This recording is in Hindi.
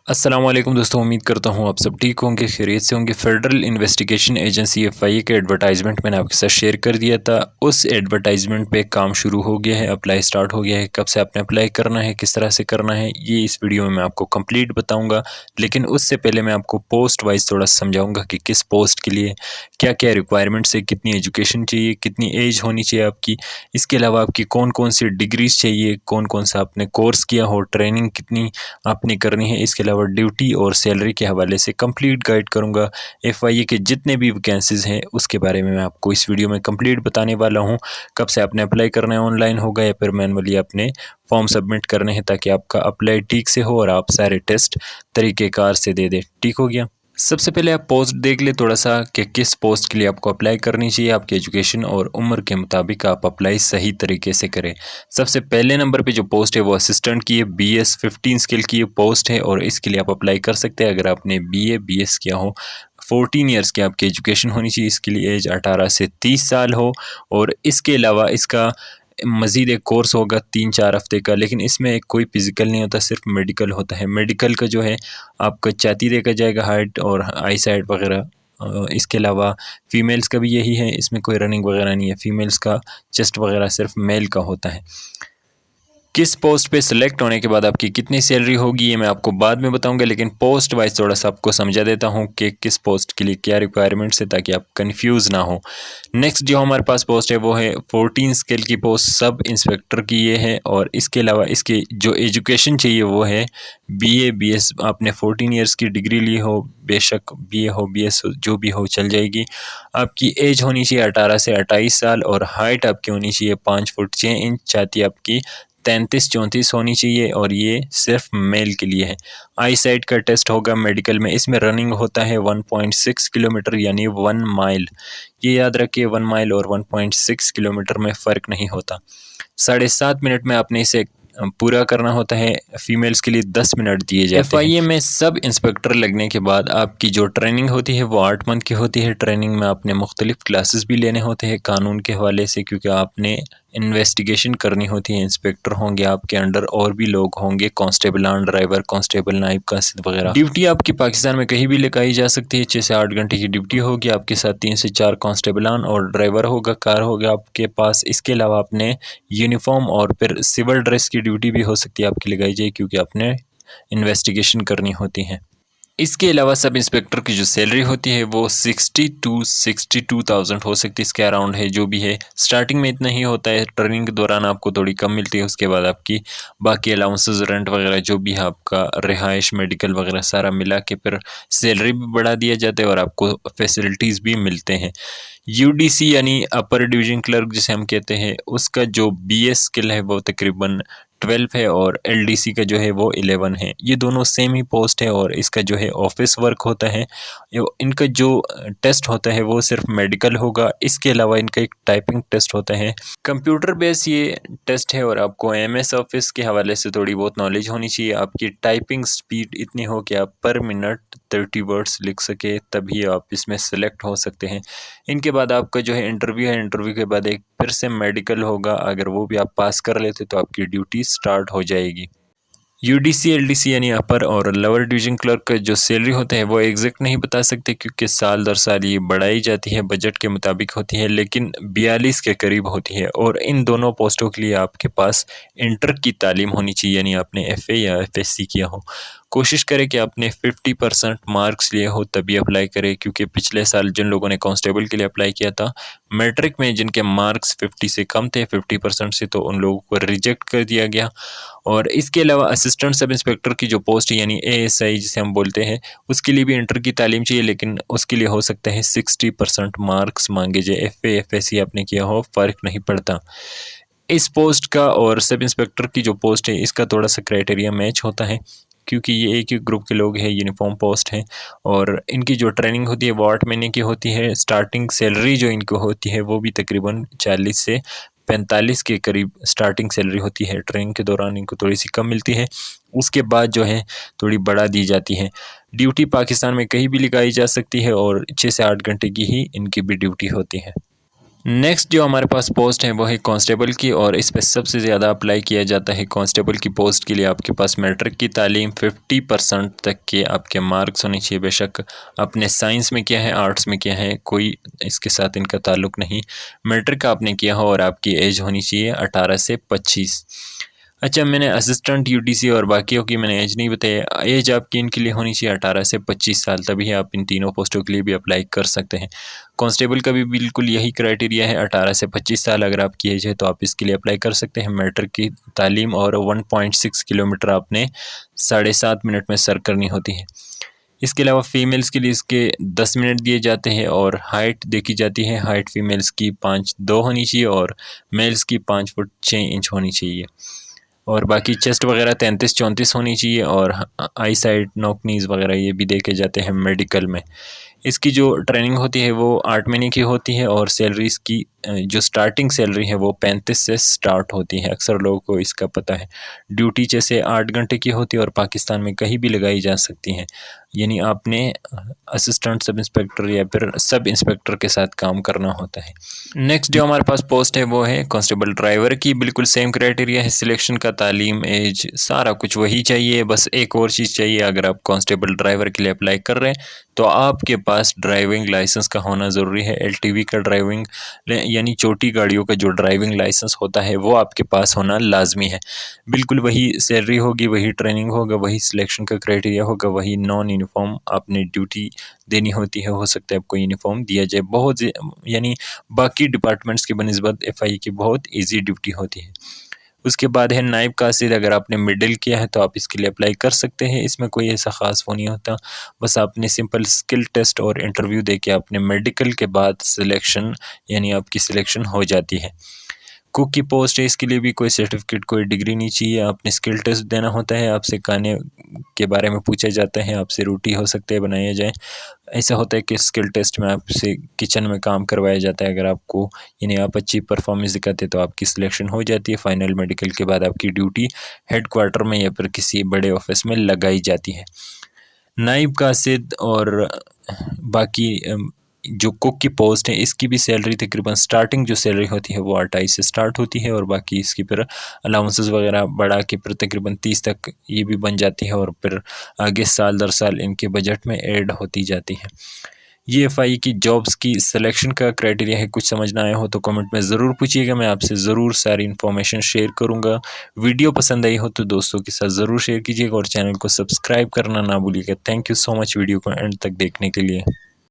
अस्सलाम वालेकुम दोस्तों, उम्मीद करता हूँ आप सब ठीक होंगे, खैरियत से होंगे। फेडरल इन्वेस्टिगेशन एजेंसी एफआईए के एडवर्टाइजमेंट मैंने आपके साथ शेयर कर दिया था। उस एडवर्टाइजमेंट पे काम शुरू हो गया है, अप्लाई स्टार्ट हो गया है। कब से आपने अप्लाई करना है, किस तरह से करना है, ये इस वीडियो में मैं आपको कंप्लीट बताऊंगा। लेकिन उससे पहले मैं आपको पोस्ट वाइज थोड़ा समझाऊंगा कि किस पोस्ट के लिए क्या क्या रिक्वायरमेंट्स है, कितनी एजुकेशन चाहिए, कितनी एज होनी चाहिए आपकी। इसके अलावा आपकी कौन कौन सी डिग्रीज चाहिए, कौन कौन सा आपने कोर्स किया हो, ट्रेनिंग कितनी आपने करनी है। इसके अलावा ड्यूटी और सैलरी के हवाले से कंप्लीट गाइड करूंगा। एफआईए के जितने भी वैकेंसीज हैं उसके बारे में मैं आपको इस वीडियो में कंप्लीट बताने वाला हूं। कब से आपने अप्लाई करना है, ऑनलाइन होगा या फिर मैनुअली आपने फॉर्म सबमिट करने हैं, ताकि आपका अप्लाई ठीक से हो और आप सारे टेस्ट तरीक़ेकार से दे दें। ठीक हो गया। सबसे पहले आप पोस्ट देख ले थोड़ा सा कि किस पोस्ट के लिए आपको अप्लाई करनी चाहिए। आपकी एजुकेशन और उम्र के मुताबिक आप अप्लाई सही तरीके से करें। सबसे पहले नंबर पे जो पोस्ट है वो असिस्टेंट की है, BS 15 स्किल की ये पोस्ट है और इसके लिए आप अप्लाई कर सकते हैं अगर आपने BS किया हो। 14 ईयर्स की आपकी एजुकेशन होनी चाहिए। इसके लिए एज 18 से 30 साल हो। और इसके अलावा इसका मज़ीद एक कोर्स होगा 3-4 हफ्ते का, लेकिन इसमें कोई फिज़िकल नहीं होता, सिर्फ मेडिकल होता है। मेडिकल का जो है आपका छाती देखा जाएगा, हाइट और आई साइड वगैरह। इसके अलावा फ़ीमेल्स का भी यही है, इसमें कोई रनिंग वगैरह नहीं है। फ़ीमेल्स का चेस्ट वगैरह सिर्फ मेल का होता है। किस पोस्ट पे सिलेक्ट होने के बाद आपकी कितनी सैलरी होगी ये मैं आपको बाद में बताऊंगा, लेकिन पोस्ट वाइज थोड़ा सा आपको समझा देता हूँ कि किस पोस्ट के लिए क्या रिक्वायरमेंट्स है, ताकि आप कंफ्यूज ना हो। नेक्स्ट जो हमारे पास पोस्ट है वो है 14 स्केल की पोस्ट, सब इंस्पेक्टर की ये है। और इसके अलावा इसकी जो एजुकेशन चाहिए वो है BS। आपने 14 ईयर्स की डिग्री ली हो, बेशक BA हो BS हो, जो भी हो चल जाएगी। आपकी एज होनी चाहिए 18 से 28 साल और हाइट आपकी होनी चाहिए 5 फुट 6 इंच। छाती आपकी 33-34 होनी चाहिए और ये सिर्फ मेल के लिए है। आई साइट का टेस्ट होगा मेडिकल में। इसमें रनिंग होता है 1.6 किलोमीटर यानी 1 माइल। ये याद रखिए, 1 माइल और 1.6 किलोमीटर में फ़र्क नहीं होता। 7.5 मिनट में आपने इसे पूरा करना होता है। फीमेल्स के लिए 10 मिनट दिए जाते हैं। एफआईए में सब इंस्पेक्टर लगने के बाद आपकी जो ट्रेनिंग होती है वो 8 मंथ की होती है। ट्रेनिंग में आपने मुख्तलिफ क्लासेस भी लेने होते हैं कानून के हवाले से, क्योंकि आपने इन्वेस्टिगेशन करनी होती है। इंस्पेक्टर होंगे आपके अंडर, और भी लोग होंगे, कांस्टेबल, ड्राइवर, कांस्टेबल, नाइब कासिद वगैरह। ड्यूटी आपकी पाकिस्तान में कहीं भी लगाई जा सकती है। 6 से 8 घंटे की ड्यूटी होगी। आपके साथ 3 से 4 कांस्टेबलान और ड्राइवर होगा, कार होगा आपके पास। इसके अलावा आपने यूनिफॉर्म और फिर सिविल ड्रेस की ड्यूटी भी हो सकती है आपकी लगाई जाए, क्योंकि आपने इन्वेस्टिगेशन करनी होती है। इसके अलावा सब इंस्पेक्टर की जो सैलरी होती है वो 62,000 हो सकती है, इसके अराउंड है। जो भी है स्टार्टिंग में इतना ही होता है, ट्रेनिंग के दौरान आपको थोड़ी कम मिलती है। उसके बाद आपकी बाकी अलाउंसेस, रेंट वगैरह जो भी है, आपका रिहाइश, मेडिकल वगैरह सारा मिला के फिर सैलरी भी बढ़ा दिया जाता है और आपको फैसिलिटीज़ भी मिलते हैं। UDC यानी अपर डिवीजन क्लर्क जिसे हम कहते हैं, उसका जो BS स्किल है वो तकरीबन 12 है और LDC का जो है वो 11 है। ये दोनों सेम ही पोस्ट है और इसका जो है ऑफिस वर्क होता है। इनका जो टेस्ट होता है वो सिर्फ मेडिकल होगा। इसके अलावा इनका एक टाइपिंग टेस्ट होता है, कंप्यूटर बेस ये टेस्ट है। और आपको MS ऑफिस के हवाले से थोड़ी बहुत नॉलेज होनी चाहिए। आपकी टाइपिंग स्पीड इतनी हो कि आप पर मिनट 30 वर्ड्स लिख सके, तभी आप इसमें सेलेक्ट हो सकते हैं। इनके बाद आपका जो है इंटरव्यू है। इंटरव्यू के बाद एक फिर से मेडिकल होगा। अगर वो भी आप पास कर लेते तो आपकी ड्यूटी स्टार्ट हो जाएगी। UDC LDC यानी अपर और लोअर डिवीजन क्लर्क का जो सैलरी होता है वो एग्जैक्ट नहीं बता सकते, क्योंकि साल दर साल ये बढ़ाई जाती है, बजट के मुताबिक होती है, लेकिन 42 के करीब होती है। और इन दोनों पोस्टों के लिए आपके पास इंटर की तालीम होनी चाहिए, यानी आपने FA या FSC किया हो। कोशिश करें कि आपने 50% मार्क्स लिए हो तभी अप्लाई करें, क्योंकि पिछले साल जिन लोगों ने कांस्टेबल के लिए अप्लाई किया था, मैट्रिक में जिनके मार्क्स 50 से कम थे, 50% से, तो उन लोगों को रिजेक्ट कर दिया गया। और इसके अलावा असिस्टेंट सब इंस्पेक्टर की जो पोस्ट है यानी ASI जिसे हम बोलते हैं, उसके लिए भी इंटर की तालीम चाहिए, लेकिन उसके लिए हो सकता है 60% मार्क्स मांगे जाए। FA FSC आपने किया हो, फ़र्क नहीं पड़ता। इस पोस्ट का और सब इंस्पेक्टर की जो पोस्ट है इसका थोड़ा सा क्राइटेरिया मैच होता है, क्योंकि ये एक ही ग्रुप के लोग हैं, यूनिफॉर्म पोस्ट हैं। और इनकी जो ट्रेनिंग होती है वो 8 महीने की होती है। स्टार्टिंग सैलरी जो इनको होती है वो भी तकरीबन 40 से 45 के करीब स्टार्टिंग सैलरी होती है। ट्रेनिंग के दौरान इनको थोड़ी सी कम मिलती है, उसके बाद जो है थोड़ी बढ़ा दी जाती है। ड्यूटी पाकिस्तान में कहीं भी लगाई जा सकती है और 6 से 8 घंटे की ही इनकी भी ड्यूटी होती है। नेक्स्ट जो हमारे पास पोस्ट है वो है कांस्टेबल की, और इस पर सबसे ज़्यादा अप्लाई किया जाता है कांस्टेबल की पोस्ट के लिए। आपके पास मैट्रिक की तालीम 50% तक के आपके मार्क्स होने चाहिए। बेशक आपने साइंस में किया है, आर्ट्स में किया है, कोई इसके साथ इनका ताल्लुक़ नहीं। मैट्रिक आपने किया हो और आपकी एज होनी चाहिए 18 से 25। अच्छा, मैंने असिस्टेंट यूटीसी और बाकियों की मैंने एज नहीं बताया। एज आपकी इनके लिए होनी चाहिए 18 से 25 साल, तभी आप इन तीनों पोस्टों के लिए भी अप्लाई कर सकते हैं। कांस्टेबल का भी बिल्कुल यही क्राइटेरिया है, 18 से 25 साल अगर आपकी एज है तो आप इसके लिए अप्लाई कर सकते हैं। मैट्रिक की तालीम और 1.6 किलोमीटर आपने 7.5 मिनट में सर करनी होती है। इसके अलावा फ़ीमेल्स के लिए इसके 10 मिनट दिए जाते हैं, और हाइट देखी जाती है। हाइट फ़ीमेल्स की 5'2" होनी चाहिए और मेल्स की 5 फुट 6 इंच होनी चाहिए। और बाकी चेस्ट वगैरह 33-34 होनी चाहिए, और आई साइड, नॉक नीज़ वगैरह ये भी देखे जाते हैं मेडिकल में। इसकी जो ट्रेनिंग होती है वो 8 महीने की होती है, और सैलरी इसकी जो स्टार्टिंग सैलरी है वो 35 से स्टार्ट होती है। अक्सर लोगों को इसका पता है। ड्यूटी जैसे 8 घंटे की होती है और पाकिस्तान में कहीं भी लगाई जा सकती हैं। यानी आपने असिस्टेंट सब इंस्पेक्टर या फिर सब इंस्पेक्टर के साथ काम करना होता है। नेक्स्ट जो हमारे पास पोस्ट है वो है कांस्टेबल ड्राइवर की। बिल्कुल सेम क्राइटेरिया है सिलेक्शन का, तालीम, एज, सारा कुछ वही चाहिए। बस एक और चीज़ चाहिए, अगर आप कांस्टेबल ड्राइवर के लिए अप्लाई कर रहे हैं तो आपके पास ड्राइविंग लाइसेंस का होना ज़रूरी है। एलटीवी का ड्राइविंग यानी छोटी गाड़ियों का जो ड्राइविंग लाइसेंस होता है वो आपके पास होना लाजमी है। बिल्कुल वही सैलरी होगी, वही ट्रेनिंग होगा, वही सिलेक्शन का क्राइटेरिया होगा, वही नॉन यूनिफॉर्म आपने ड्यूटी देनी होती है। हो सकता है आपको यूनिफॉर्म दिया जाए। बहुत यानी बाकी डिपार्टमेंट्स की बनिस्बत एफआई की बहुत ईजी ड्यूटी होती है। उसके बाद है नायब कासिद। अगर आपने मिडिल किया है तो आप इसके लिए अप्लाई कर सकते हैं। इसमें कोई ऐसा ख़ास वो नहीं होता, बस आपने सिंपल स्किल टेस्ट और इंटरव्यू दे के आपने मेडिकल के बाद सिलेक्शन यानी आपकी सिलेक्शन हो जाती है। कुक की पोस्ट है, इसके लिए भी कोई सर्टिफिकेट, कोई डिग्री नहीं चाहिए। आपने स्किल टेस्ट देना होता है, आपसे खाने के बारे में पूछा जाता है, आपसे रोटी हो सकता है बनाया जाए। ऐसा होता है कि स्किल टेस्ट में आपसे किचन में काम करवाया जाता है। अगर आपको यानी आप अच्छी परफॉर्मेंस दिखाते तो आपकी सिलेक्शन हो जाती है। फाइनल मेडिकल के बाद आपकी ड्यूटी हेड क्वार्टर में या फिर किसी बड़े ऑफिस में लगाई जाती है। नाइब कासिद और बाकी जो कुक की पोस्ट है इसकी भी सैलरी तकरीबन स्टार्टिंग जो सैलरी होती है वो 28 से स्टार्ट होती है, और बाकी इसकी फिर अलाउंसेस वगैरह बढ़ा के फिर तकरीबन 30 तक ये भी बन जाती है, और फिर आगे साल दर साल इनके बजट में ऐड होती जाती है। ये एफआई की जॉब्स की सिलेक्शन का क्राइटेरिया है। कुछ समझ ना आया हो तो कमेंट में ज़रूर पूछिएगा, मैं आपसे ज़रूर सारी इन्फॉर्मेशन शेयर करूँगा। वीडियो पसंद आई हो तो दोस्तों के साथ ज़रूर शेयर कीजिएगा और चैनल को सब्सक्राइब करना ना भूलिएगा। Thank you so much video को एंड तक देखने के लिए।